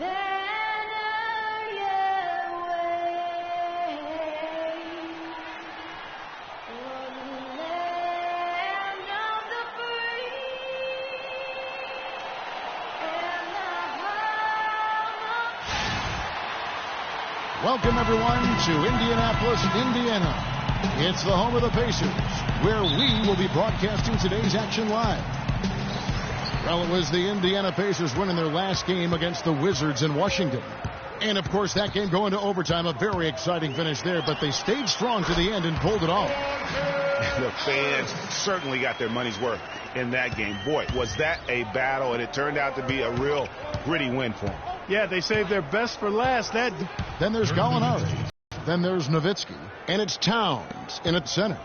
Welcome, everyone, to Indianapolis, Indiana. It's the home of the Pacers, where we will be broadcasting today's action live. Well, it was the Indiana Pacers winning their last game against the Wizards in Washington. And, of course, that game going to overtime, a very exciting finish there, but they stayed strong to the end and pulled it off. The fans certainly got their money's worth in that game. Boy, was that a battle, and it turned out to be a real gritty win for them. Yeah, they saved their best for last. Then there's Gallinari. Then there's Nowitzki. And it's Towns in at center.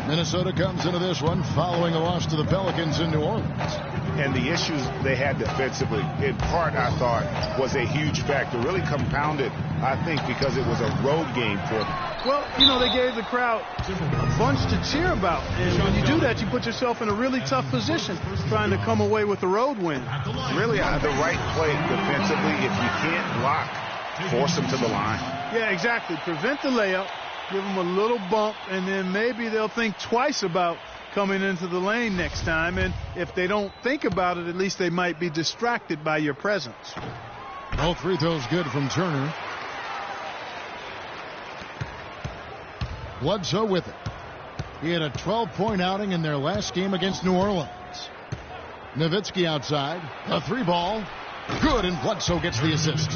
Minnesota comes into this one following a loss to the Pelicans in New Orleans. And the issues they had defensively, in part, I thought, was a huge factor. Really compounded, I think, because it was a road game for them. Well, you know, they gave the crowd a bunch to cheer about. And when you do that, you put yourself in a really tough position trying to come away with the road win. Really, the right play defensively. If you can't block, force them to the line. Yeah, exactly. Prevent the layup, give them a little bump, and then maybe they'll think twice about coming into the lane next time. And if they don't think about it, at least they might be distracted by your presence. All free throws good from Turner. Bledsoe with it. He had a 12-point outing in their last game against New Orleans. Nowitzki outside. A three ball. Good, and Bledsoe gets the assist.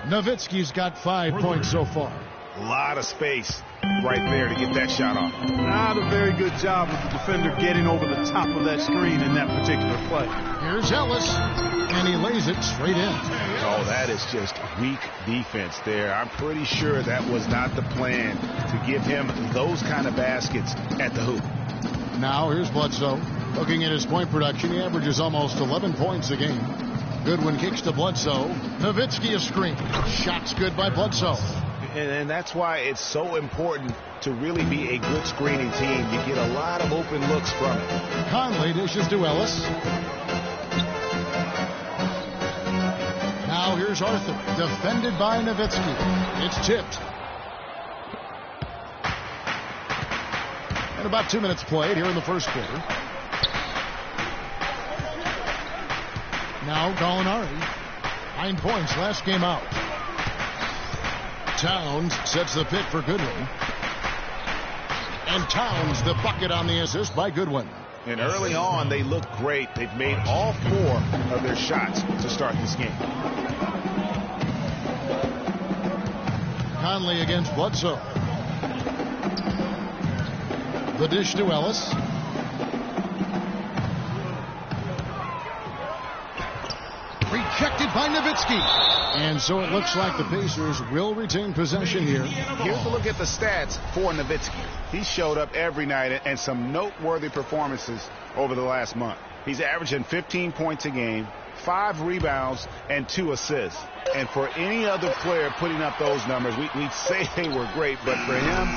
Nowitzki's got 5 points so far. A lot of space right there to get that shot off. Not a very good job of the defender getting over the top of that screen in that particular play. Here's Ellis, and he lays it straight in. Oh, that is just weak defense there. I'm pretty sure that was not the plan to give him those kind of baskets at the hoop. Now here's Bledsoe. Looking at his point production, he averages almost 11 points a game. Goodwin kicks to Bledsoe. Nowitzki a screen. Shot's good by Bledsoe. And that's why it's so important to really be a good screening team. You get a lot of open looks from it. Conley dishes to Ellis. Now here's Arthur, defended by Nowitzki. It's tipped. And about 2 minutes played here in the first quarter. Now Gallinari. 9 points last game out. Towns sets the pick for Goodwin. And Towns the bucket on the assist by Goodwin. And early on, they look great. They've made all 4 of their shots to start this game. Conley against Bledsoe. The dish to Ellis. Rejected by Nowitzki. And so it looks like the Pacers will retain possession here. Here's a look at the stats for Nowitzki. He showed up every night and some noteworthy performances over the last month. He's averaging 15 points a game, 5 rebounds, and 2 assists. And for any other player putting up those numbers, we'd say they were great, but for him,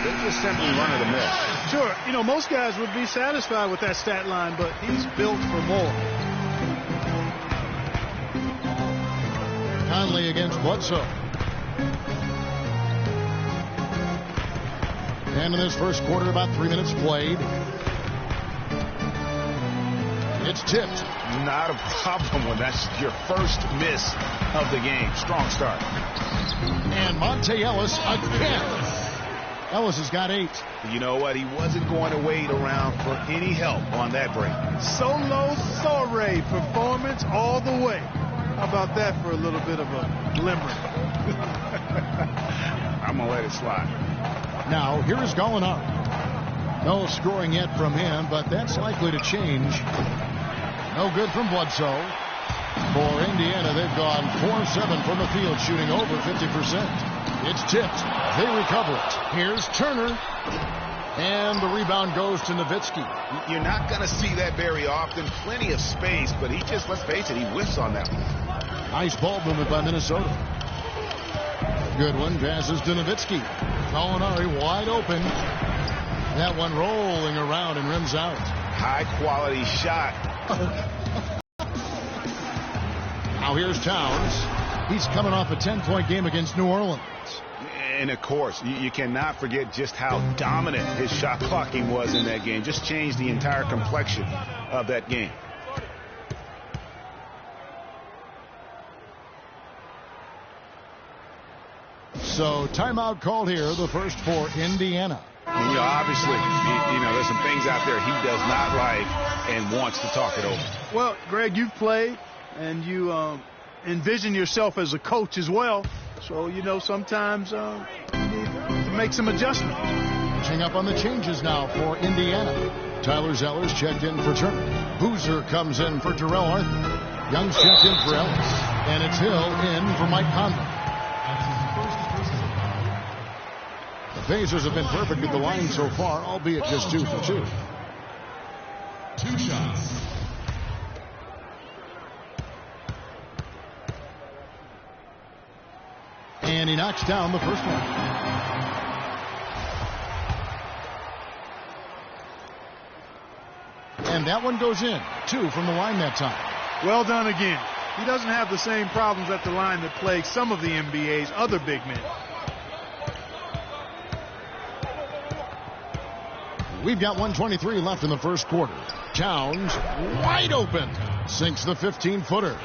they're just simply run-of-the-mill. Sure, you know, most guys would be satisfied with that stat line, but he's built for more. Conley against Bledsoe. And in this first quarter, about 3 minutes played. It's tipped. Not a problem when that's your first miss of the game. Strong start. And Monte Ellis again. Ellis has got 8. You know what? He wasn't going to wait around for any help on that break. Solo soiree performance all the way. How about that for a little bit of a glimmer? I'm going to let it slide. Now, here is Gallinari. No scoring yet from him, but that's likely to change. No good from Bledsoe. For Indiana, they've gone 4-7 from the field, shooting over 50%. It's tipped. They recover it. Here's Turner. And the rebound goes to Nowitzki. You're not going to see that very often. Plenty of space, but he just, let's face it, he whiffs on that one. Nice ball movement by Minnesota. Goodwin passes to Nowitzki. Gallinari wide open. That one rolling around and rims out. High quality shot. Now here's Towns. He's coming off a 10-point game against New Orleans. And, of course, you cannot forget just how dominant his shot blocking was in that game. Just changed the entire complexion of that game. So timeout called here, the first for Indiana. And, obviously, there's some things out there he does not like and wants to talk it over. Well, Greg, you've played, and you envision yourself as a coach as well. So, sometimes you need to make some adjustments. Catching up on the changes now for Indiana. Tyler Zeller's checked in for Turner. Boozer comes in for Terrell Arthur. Young's checked in for Ellis. And it's Hill in for Mike Conley. The Pacers have been perfect at the line so far, albeit just 2 for 2. 2 shots. And he knocks down the first one. And that one goes in. 2 from the line that time. Well done again. He doesn't have the same problems at the line that plague some of the NBA's other big men. We've got 1:23 left in the first quarter. Towns wide open. Sinks the 15-footer.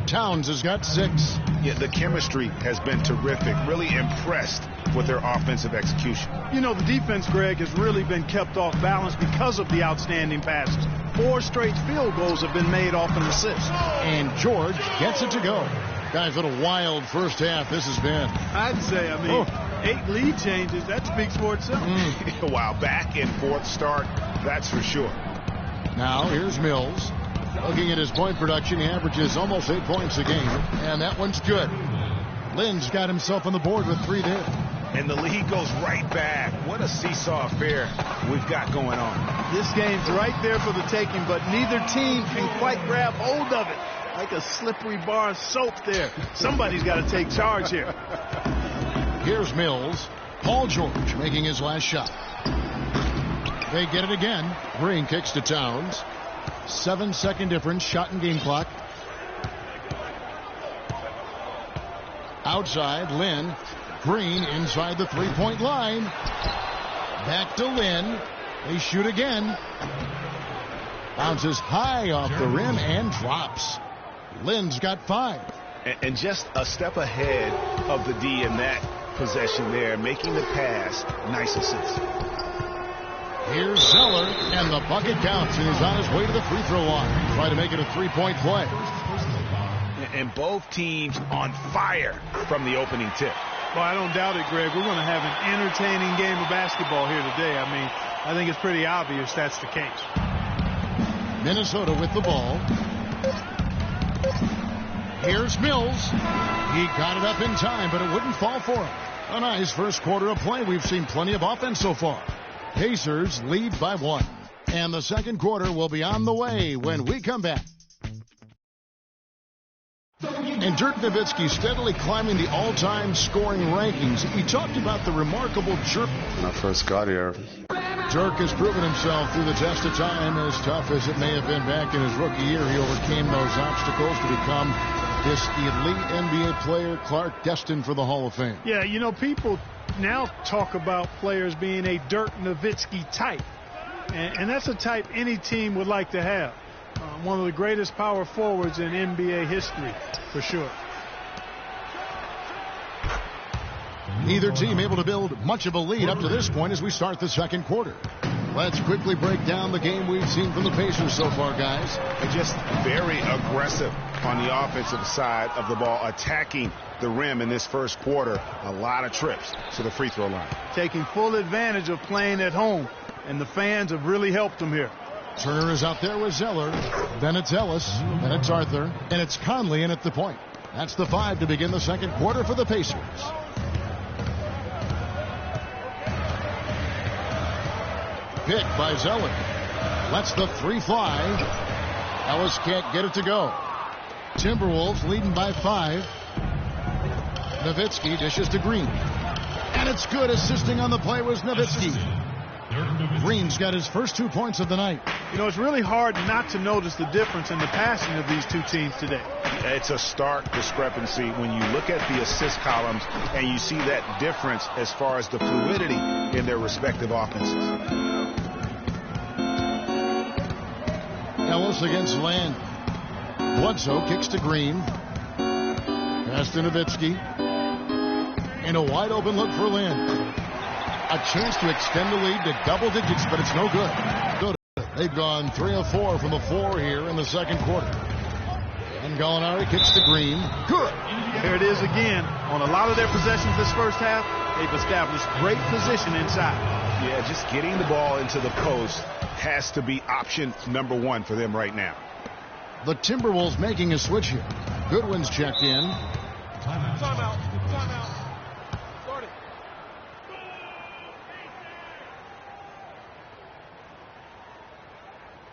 Towns has got 6. Yeah, the chemistry has been terrific. Really impressed with their offensive execution. The defense, Greg, has really been kept off balance because of the outstanding passes. 4 straight field goals have been made off an assist. And George gets it to go. Guys, what a wild first half this has been. I'd say, 8 lead changes. That speaks for itself. Wow, back and forth start, that's for sure. Now here's Mills. Looking at his point production, he averages almost 8 points a game, and that one's good. Lynn's got himself on the board with 3 there. And the lead goes right back. What a seesaw affair we've got going on. This game's right there for the taking, but neither team can quite grab hold of it. Like a slippery bar of soap there. Somebody's got to take charge here. Here's Mills. Paul George making his last shot. They get it again. Green kicks to Towns. 7-second difference, shot and game clock. Outside, Lynn. Green inside the 3-point line. Back to Lynn. They shoot again. Bounces high off the rim and drops. Lynn's got 5. And just a step ahead of the D in that possession there, making the pass. Nice assist. Here's Zeller, and the bucket counts, and he's on his way to the free throw line. Try to make it a 3-point play. And both teams on fire from the opening tip. Well, I don't doubt it, Greg. We're going to have an entertaining game of basketball here today. I think it's pretty obvious that's the case. Minnesota with the ball. Here's Mills. He got it up in time, but it wouldn't fall for him. A nice first quarter of play. We've seen plenty of offense so far. Pacers lead by 1. And the second quarter will be on the way when we come back. And Dirk Nowitzki steadily climbing the all-time scoring rankings. He talked about the remarkable jerk. When I first got here, Dirk has proven himself through the test of time. As tough as it may have been back in his rookie year, he overcame those obstacles to become this elite NBA player, Clark, destined for the Hall of Fame. Yeah, people now talk about players being a Dirk Nowitzki type. And that's a type any team would like to have. One of the greatest power forwards in NBA history, for sure. Neither team able to build much of a lead up to this point as we start the second quarter. Let's quickly break down the game we've seen from the Pacers so far, guys. They're just very aggressive on the offensive side of the ball, attacking the rim in this first quarter. A lot of trips to the free throw line. Taking full advantage of playing at home, and the fans have really helped them here. Turner is out there with Zeller. Then it's Ellis. Then it's Arthur. And it's Conley in at the point. That's the 5 to begin the second quarter for the Pacers. Pick by Zeller. Lets the 3 fly. Ellis can't get it to go. Timberwolves leading by 5. Nowitzki dishes to Green. And it's good. Assisting on the play was Nowitzki. Green's got his first 2 points of the night. You know, it's really hard not to notice the difference in the passing of these two teams today. It's a stark discrepancy when you look at the assist columns and you see that difference as far as the fluidity in their respective offenses. Ellis against Land. Bledsoe kicks to Green. Pass to Nowitzki. And a wide open look for Land. A chance to extend the lead to double digits, but it's no good. They've gone 3 of 4 from the floor here in the second quarter. And Gallinari kicks to Green. Good. There it is again. On a lot of their possessions this first half, they've established great position inside. Yeah, just getting the ball into the post has to be option number one for them right now. The Timberwolves making a switch here. Goodwin's checked in. Timeout.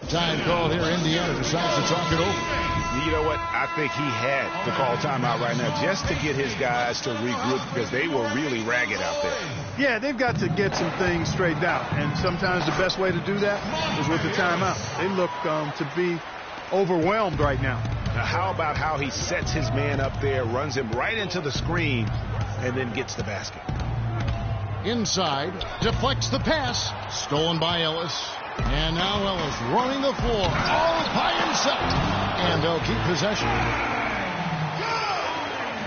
Time call here. Indiana decides to talk it over. You know what? I think he had to call timeout right now just to get his guys to regroup because they were really ragged out there. Yeah, they've got to get some things straightened out, and sometimes the best way to do that is with the timeout. They look to be overwhelmed right now. Now, how about how he sets his man up there, runs him right into the screen, and then gets the basket? Inside, deflects the pass. Stolen by Ellis. And now Ellis running the floor all by himself. And they'll keep possession.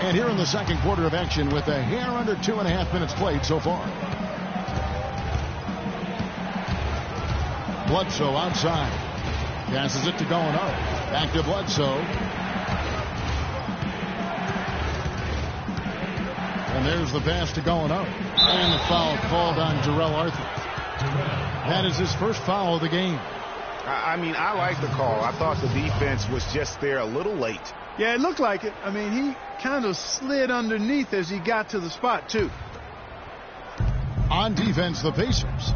And here in the second quarter of action with a hair under 2.5 minutes played so far. Bledsoe outside. Passes it to Gallinari. Back to Bledsoe. And there's the pass to Gallinari. And the foul called on Jarrell Arthur. That is his first foul of the game. I mean, I like the call. I thought the defense was just there a little late. Yeah, it looked like it. I mean, he kind of slid underneath as he got to the spot, too. On defense, the Pacers.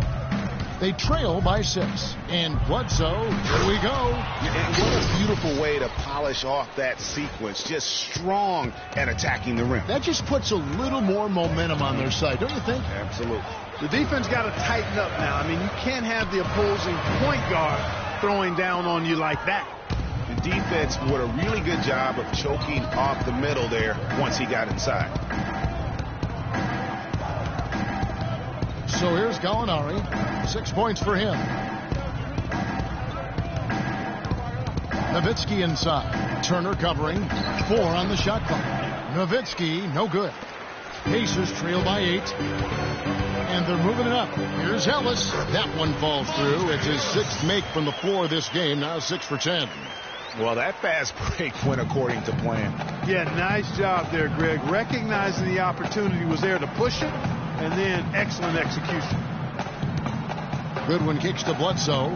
They trail by 6. And Bledsoe, here we go. And what a beautiful way to polish off that sequence. Just strong at attacking the rim. That just puts a little more momentum on their side, don't you think? Absolutely. The defense got to tighten up now. I mean, you can't have the opposing point guard throwing down on you like that. The defense did a really good job of choking off the middle there once he got inside. So here's Gallinari. 6 points for him. Nowitzki inside. Turner covering. 4 on the shot clock. Nowitzki, no good. Pacers trail by 8. And they're moving it up. Here's Ellis. That one falls through. It's his 6th make from the floor this game. Now 6 for 10. Well, that fast break went according to plan. Yeah, nice job there, Greg. Recognizing the opportunity was there to push it, and then excellent execution. Goodwin kicks to Bledsoe.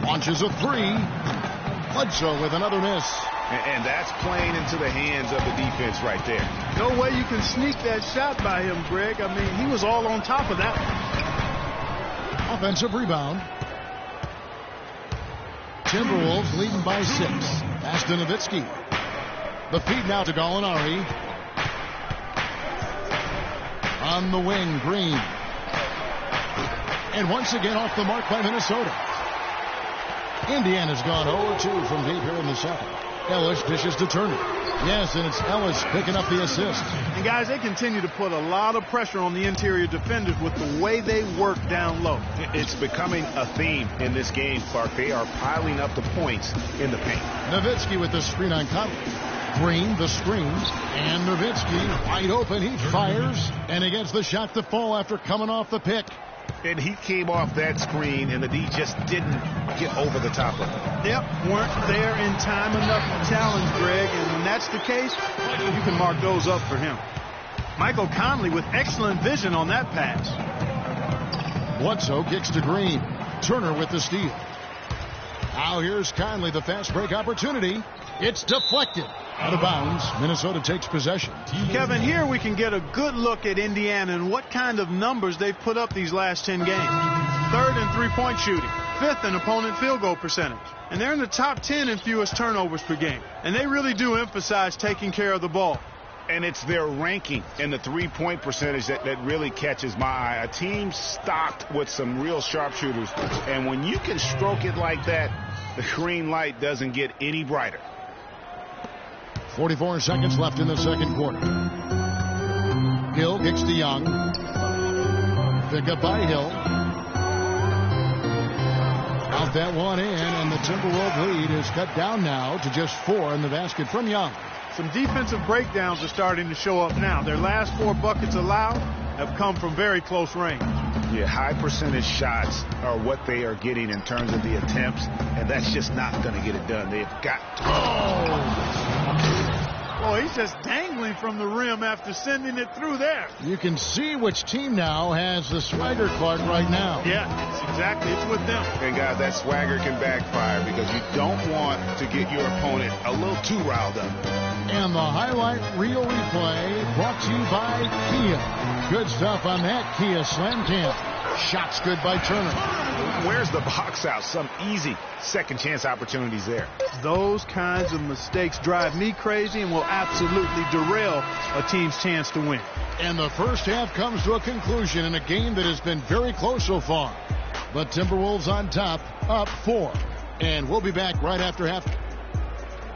Launches a 3. Bledsoe with another miss. And that's playing into the hands of the defense right there. No way you can sneak that shot by him, Greg. I mean, he was all on top of that one. Offensive rebound. Timberwolves leading by 6. Pass to Nowitzki. The feed now to Gallinari. On the wing, Green. And once again off the mark by Minnesota. Indiana's gone 0-2 from deep here in the second. Ellis dishes to Turner. Yes, and it's Ellis picking up the assist. And guys, they continue to put a lot of pressure on the interior defenders with the way they work down low. It's becoming a theme in this game, Clark. They are piling up the points in the paint. Nowitzki with the screen on Conley. Green, the screen, and Nowitzki wide open. He fires, and he gets the shot to fall after coming off the pick. And he came off that screen, and the D just didn't get over the top of it. Yep, weren't there in time enough to challenge Greg, and when that's the case, you can mark those up for him. Michael Conley with excellent vision on that pass. Bledsoe kicks to Green. Turner with the steal. Now here's Conley, the fast break opportunity. It's deflected. Out of bounds. Minnesota takes possession. Kevin, here we can get a good look at Indiana and what kind of numbers they've put up these last 10 games. 3rd in three-point shooting. 5th in opponent field goal percentage. And they're in the top 10 in fewest turnovers per game. And they really do emphasize taking care of the ball. And it's their ranking and the three-point percentage that really catches my eye. A team stocked with some real sharpshooters. And when you can stroke it like that, the green light doesn't get any brighter. 44 seconds left in the second quarter. Hill kicks to Young. Pick up by Hill. Out that one in, and the Timberwolves lead is cut down now to just 4 in the basket from Young. Some defensive breakdowns are starting to show up now. Their last 4 buckets allowed have come from very close range. Yeah, high percentage shots are what they are getting in terms of the attempts, and that's just not going to get it done. They've got to. Oh, he's just dangling from the rim after sending it through there. You can see which team now has the swagger card right now. Yeah, it's with them. And guys, that swagger can backfire because you don't want to get your opponent a little too riled up. And the highlight reel replay brought to you by Kia. Good stuff on that Kia Slam Cam. Shots good by Turner. Where's the box out? Some easy second chance opportunities there. Those kinds of mistakes drive me crazy and will absolutely derail a team's chance to win. And the first half comes to a conclusion in a game that has been very close so far. But Timberwolves on top, up 4. And we'll be back right after half.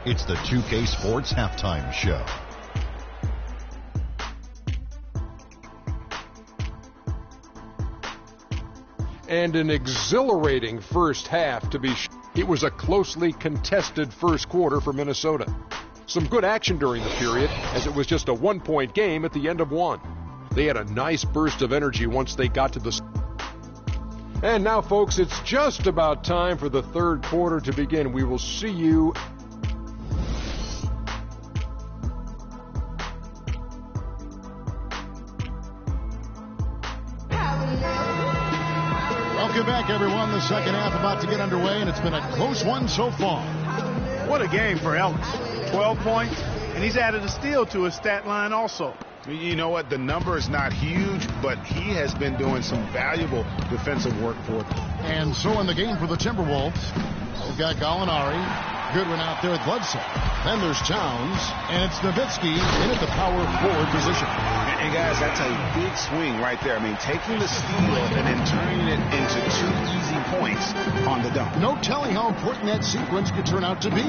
It's the 2K Sports Halftime Show. And an exhilarating first half to be sure. It was a closely contested first quarter for Minnesota. Some good action during the period, as it was just a 1-point game at the end of 1. They had a nice burst of energy once they got to the... And now, folks, it's just about time for the third quarter to begin. We will see you... Welcome back, everyone. The second half about to get underway, and it's been a close one so far. What a game for Ellis. 12 points, and he's added a steal to his stat line also. You know what? The number is not huge, but he has been doing some valuable defensive work for them. And so in the game for the Timberwolves, we've got Gallinari. Goodwin out there with Bledsoe. Then there's Towns, and it's Nowitzki in at the power forward position. And guys, that's a big swing right there. I mean, taking the steal and then turning it into 2 easy points on the dunk. No telling how important that sequence could turn out to be.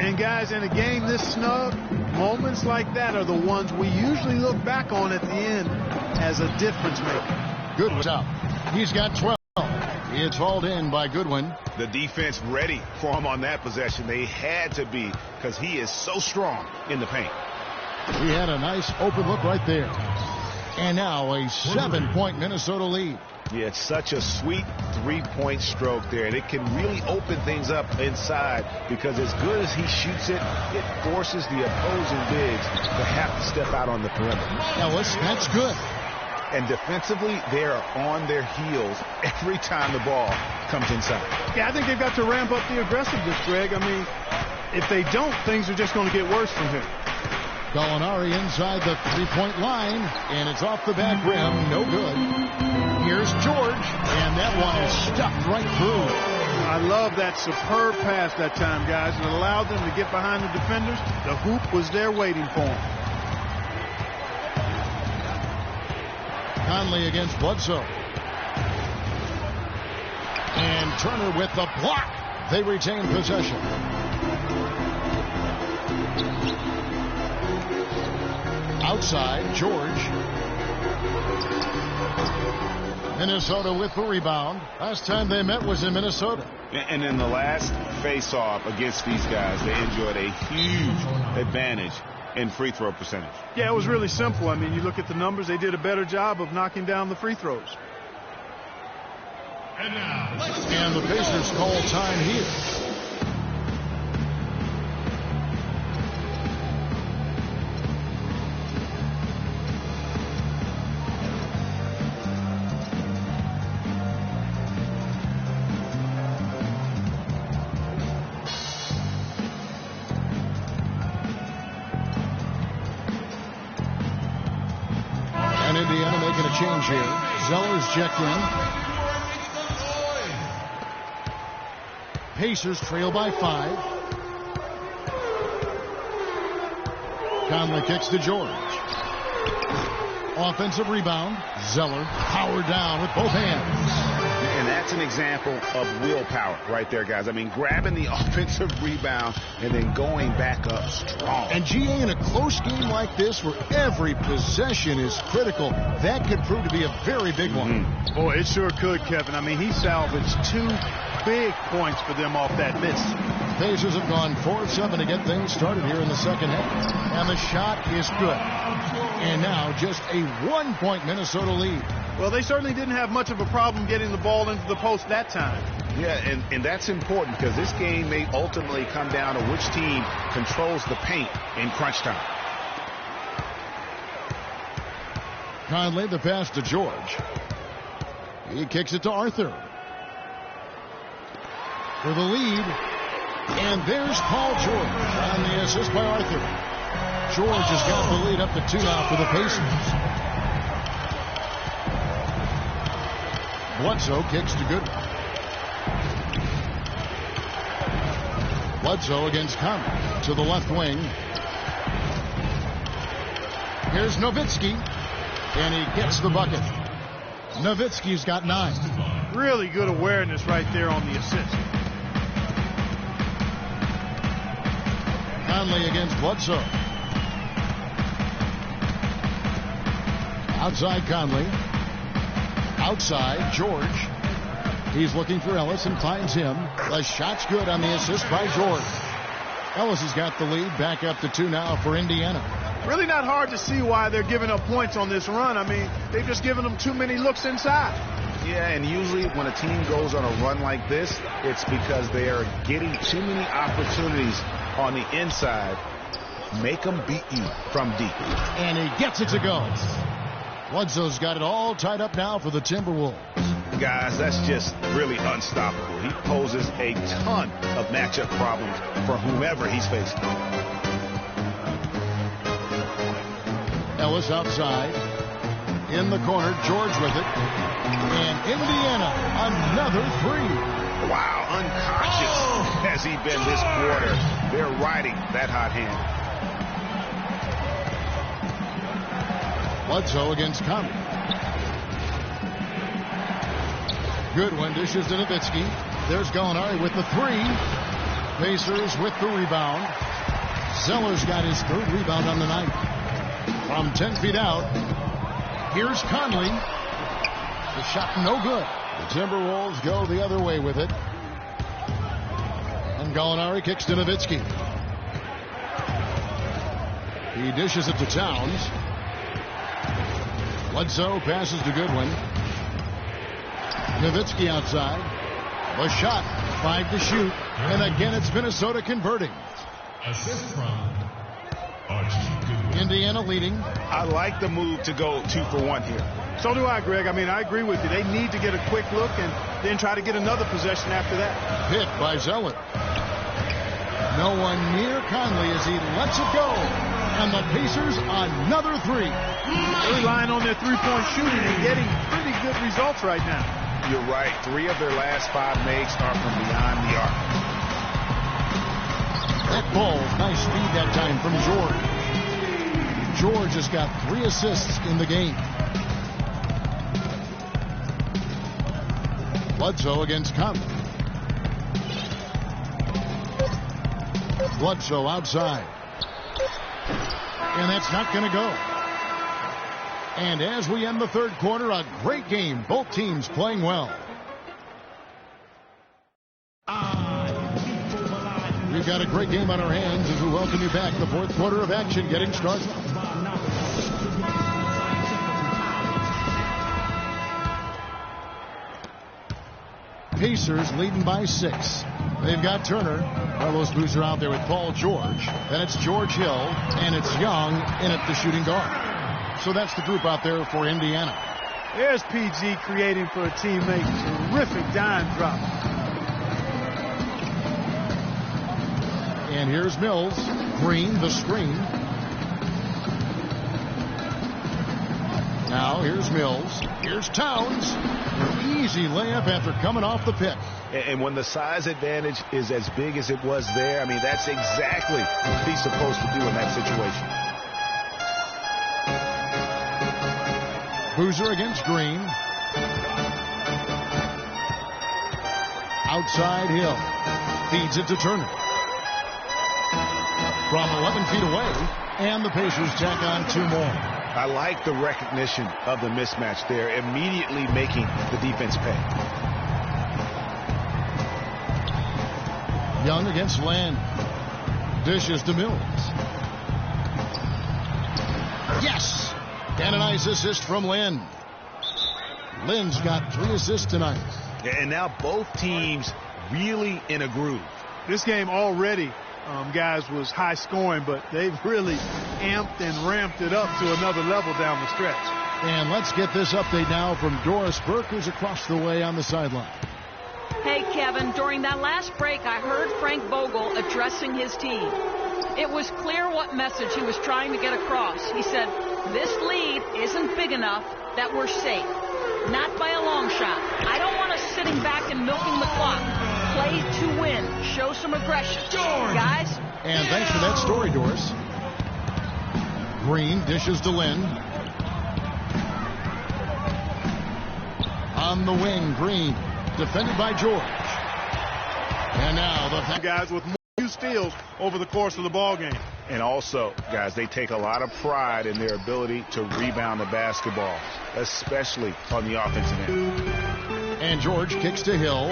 And guys, in a game this snug, moments like that are the ones we usually look back on at the end as a difference maker. Goodwin's out. He's got 12. It's hauled in by Goodwin. The defense ready for him on that possession. They had to be, because he is so strong in the paint. He had a nice open look right there. And now a 7-point Minnesota lead. Yeah, it's such a sweet 3-point stroke there, and it can really open things up inside, because as good as he shoots it, it forces the opposing bigs to have to step out on the perimeter. Ellis, that's good. And defensively, they are on their heels every time the ball comes inside. Yeah, I think they've got to ramp up the aggressiveness, Greg. I mean, if they don't, things are just going to get worse from here. Gallinari inside the 3-point line, and it's off the back rim. No good. Here's George, and that one is stuffed right through. I love that superb pass that time, guys. It allowed them to get behind the defenders. The hoop was there waiting for them. Conley against Bledsoe. And Turner with the block. They retain possession. Outside, George. Minnesota with the rebound. Last time they met was in Minnesota. And in the last face-off against these guys, they enjoyed a huge advantage in free throw percentage. Yeah, it was really simple. I mean, you look at the numbers, they did a better job of knocking down the free throws. And the Pacers call time here. And Indiana making a change here. Zeller's checked in. Pacers trail by 5. Conley kicks to George. Offensive rebound. Zeller powered down with both hands. And that's an example of willpower right there, guys. I mean, grabbing the offensive rebound and then going back up strong. And GA, in a close game like this where every possession is critical, that could prove to be a very big one. Boy, it sure could, Kevin. I mean, he salvaged 2 big points for them off that miss. Pacers have gone 4-7 to get things started here in the second half. And the shot is good. And now just a 1-point Minnesota lead. Well, they certainly didn't have much of a problem getting the ball into the post that time. Yeah, and that's important because this game may ultimately come down to which team controls the paint in crunch time. Conley, the pass to George. He kicks it to Arthur. For the lead. And there's Paul George on the assist by Arthur. George has got the lead up to 2 now for the Pacers. Bledsoe kicks to Goodwin. Bledsoe against Conley to the left wing. Here's Nowitzki, and he gets the bucket. Nowitzki's got 9. Really good awareness right there on the assist. Conley against Bledsoe. Outside Conley. Outside George. He's looking for Ellis and finds him. The shot's good on the assist by George. Ellis has got the lead back up to 2 now for Indiana. Really not hard to see why they're giving up points on this run. I mean, they've just given them too many looks inside. Yeah, and usually when a team goes on a run like this, it's because they are getting too many opportunities on the inside. Make them beat you from deep. And he gets it to go. Bledsoe's got it all tied up now for the Timberwolves. Guys, that's just really unstoppable. He poses a ton of matchup problems for whomever he's facing. Ellis outside. In the corner, George with it. And Indiana, another 3. Wow, unconscious has he been this quarter. They're riding that hot hand. Bledsoe against Conley. Goodwin dishes to Nowitzki. There's Gallinari with the 3. Pacers with the rebound. Zeller's got his 3rd rebound on the night. From 10 feet out, here's Conley. The shot no good. The Timberwolves go the other way with it. And Gallinari kicks to Nowitzki. He dishes it to Towns. Bledsoe passes to Goodwin. Nowitzki outside. The shot, 5 to shoot. And again, it's Minnesota converting. Assist from Archie Goodwin. Indiana leading. I like the move to go 2 for 1 here. So do I, Greg. I mean, I agree with you. They need to get a quick look and then try to get another possession after that. Hit by Zeller. No one near Conley as he lets it go. And the Pacers another 3. They're relying on their 3-point shooting and getting pretty good results right now. You're right. 3 of their last 5 makes are from beyond the arc. That ball, nice speed that time from George. George has got 3 assists in the game. Bledsoe against Conley. Bledsoe outside. And that's not going to go. And as we end the 3rd quarter, a great game. Both teams playing well. We've got a great game on our hands as we welcome you back. The 4th quarter of action getting started. Pacers leading by 6. They've got Turner. Carlos Boozer out there with Paul George. Then it's George Hill, and it's Young in at the shooting guard. So that's the group out there for Indiana. There's PG creating for a teammate. Terrific dime drop. And here's Mills. Green, the screen. Now here's Mills. Here's Towns. An easy layup after coming off the pick. And when the size advantage is as big as it was there, I mean, that's exactly what he's supposed to do in that situation. Boozer against Green. Outside Hill. Feeds it to Turner. From 11 feet away, and the Pacers tack on 2 more. I like the recognition of the mismatch there, immediately making the defense pay. Young against Land. Dishes to Mills. Yes! And a nice assist from Lynn. Lynn's got 3 assists tonight. And now both teams really in a groove. This game already, guys, was high scoring, but they've really amped and ramped it up to another level down the stretch. And let's get this update now from Doris Burke, who's across the way on the sideline. Hey, Kevin, during that last break, I heard Frank Vogel addressing his team. It was clear what message he was trying to get across. He said, this lead isn't big enough that we're safe. Not by a long shot. I don't want us sitting back and milking the clock. Play to win. Show some aggression. Guys. And thanks for that story, Doris. Green dishes to Lynn. On the wing, Green. Defended by George. And now the guys with more steals over the course of the ball game. And also, guys, they take a lot of pride in their ability to rebound the basketball, especially on the offensive end. And George kicks to Hill.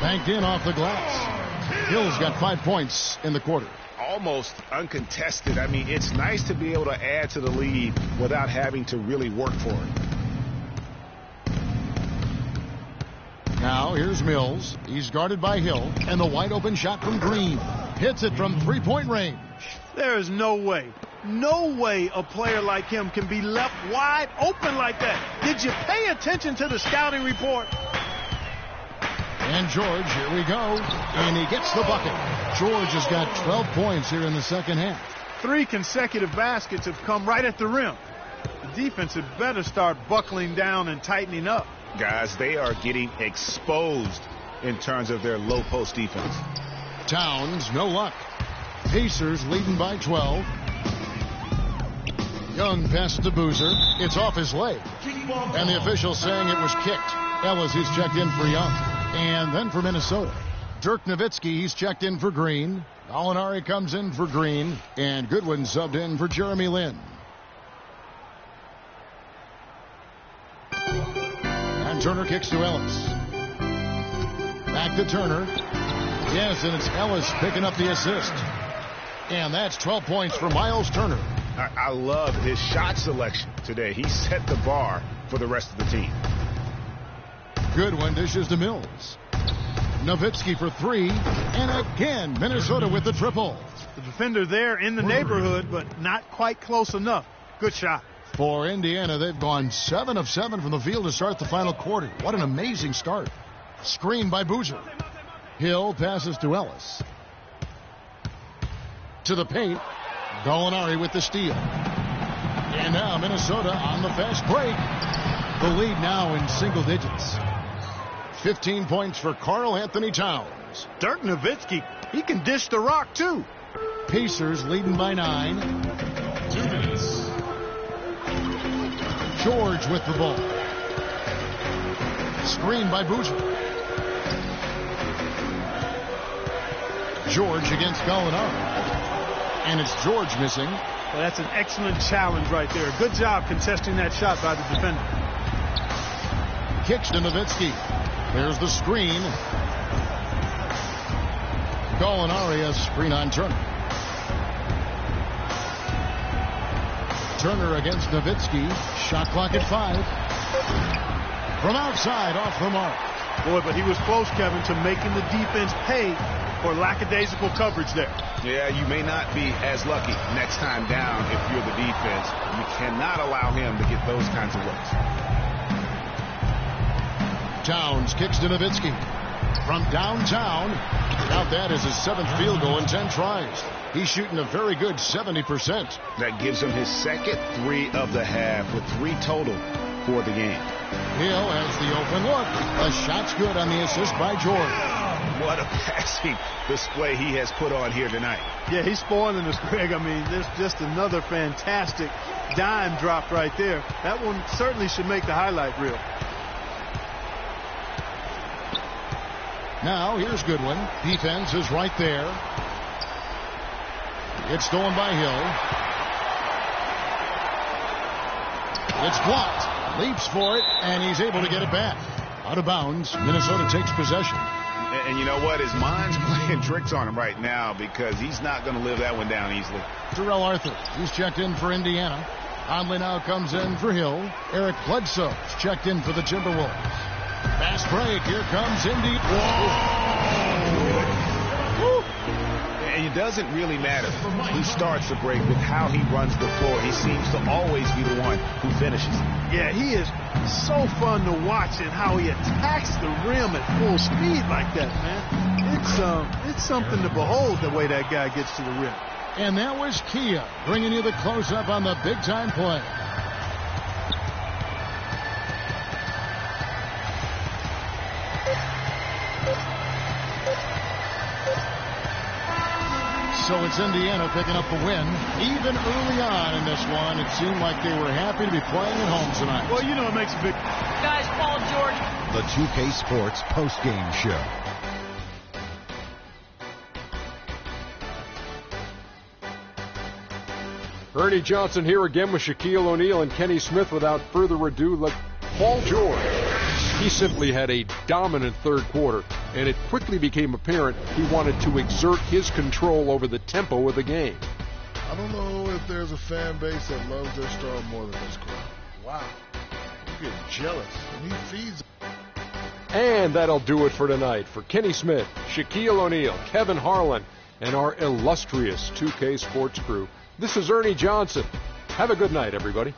Banked in off the glass. Hill's got 5 points in the quarter. Almost uncontested. I mean, it's nice to be able to add to the lead without having to really work for it. Now here's Mills. He's guarded by Hill. And the wide open shot from Green. Hits it from 3-point range. There is no way a player like him can be left wide open like that. Did you pay attention to the scouting report? And George, here we go. And he gets the bucket. George has got 12 points here in the second half. 3 consecutive baskets have come right at the rim. The defense had better start buckling down and tightening up. Guys, they are getting exposed in terms of their low post defense. Towns, no luck. Pacers leading by 12. Young passes to Boozer. It's off his leg. And the official saying it was kicked. Ellis, he's checked in for Young. And then for Minnesota, Dirk Nowitzki, he's checked in for Green. Gallinari comes in for Green. And Goodwin subbed in for Jeremy Lin. And Turner kicks to Ellis. Back to Turner. Yes, and it's Ellis picking up the assist. And that's 12 points for Miles Turner. I love his shot selection today. He set the bar for the rest of the team. Goodwin dishes to Mills. Nowitzki for 3. And again, Minnesota with the triple. The defender there in the neighborhood, but not quite close enough. Good shot. For Indiana, they've gone 7 of 7 from the field to start the final quarter. What an amazing start. Screen by Boozer. Hill passes to Ellis. To the paint. Gallinari with the steal. And now Minnesota on the fast break. The lead now in single digits. 15 points for Karl Anthony Towns. Dirk Nowitzki, he can dish the rock too. Pacers leading by 9. 2 minutes. George with the ball. Screen by Boozer. George against Gallinari. And it's George missing. Well, that's an excellent challenge right there. Good job contesting that shot by the defender. Kicks to Nowitzki. There's the screen. Gallinari a screen on Turner. Turner against Nowitzki. Shot clock at 5. From outside, off the mark. Boy, but he was close, Kevin, to making the defense pay for lackadaisical coverage there. Yeah, you may not be as lucky next time down if you're the defense. You cannot allow him to get those kinds of looks. Towns kicks to Nowitzki. From downtown. Now that is his 7th field goal in 10 tries. He's shooting a very good 70%. That gives him his second 3 of the half with 3 total for the game. Hill has the open look. A shot's good on the assist by George. What a passing display he has put on here tonight. Yeah, he's spoiling us, Greg. I mean, there's just another fantastic dime drop right there. That one certainly should make the highlight reel. Now, here's Goodwin. Defense is right there. It's stolen by Hill. It's blocked. Leaps for it, and he's able to get it back. Out of bounds. Minnesota takes possession. And you know what? His mind's playing tricks on him right now because he's not going to live that one down easily. Terrell Arthur. He's checked in for Indiana. Conley now comes in for Hill. Eric Bledsoe's checked in for the Timberwolves. Fast break. Here comes Indy. Whoa! And it doesn't really matter who starts the break with how he runs the floor. He seems to always be the one who finishes. Yeah, he is so fun to watch and how he attacks the rim at full speed like that, man. It's something to behold the way that guy gets to the rim. And that was Kia bringing you the close-up on the big-time play. So it's Indiana picking up the win. Even early on in this one, it seemed like they were happy to be playing at home tonight. Well, you know, it makes a big... Guys, Paul George. The 2K Sports postgame show. Ernie Johnson here again with Shaquille O'Neal and Kenny Smith. Without further ado, let Paul George. He simply had a dominant third quarter, and it quickly became apparent he wanted to exert his control over the tempo of the game. I don't know if there's a fan base that loves their star more than this crowd. Wow. You get jealous, and he feeds them. And that'll do it for tonight. For Kenny Smith, Shaquille O'Neal, Kevin Harlan, and our illustrious 2K Sports crew, this is Ernie Johnson. Have a good night, everybody.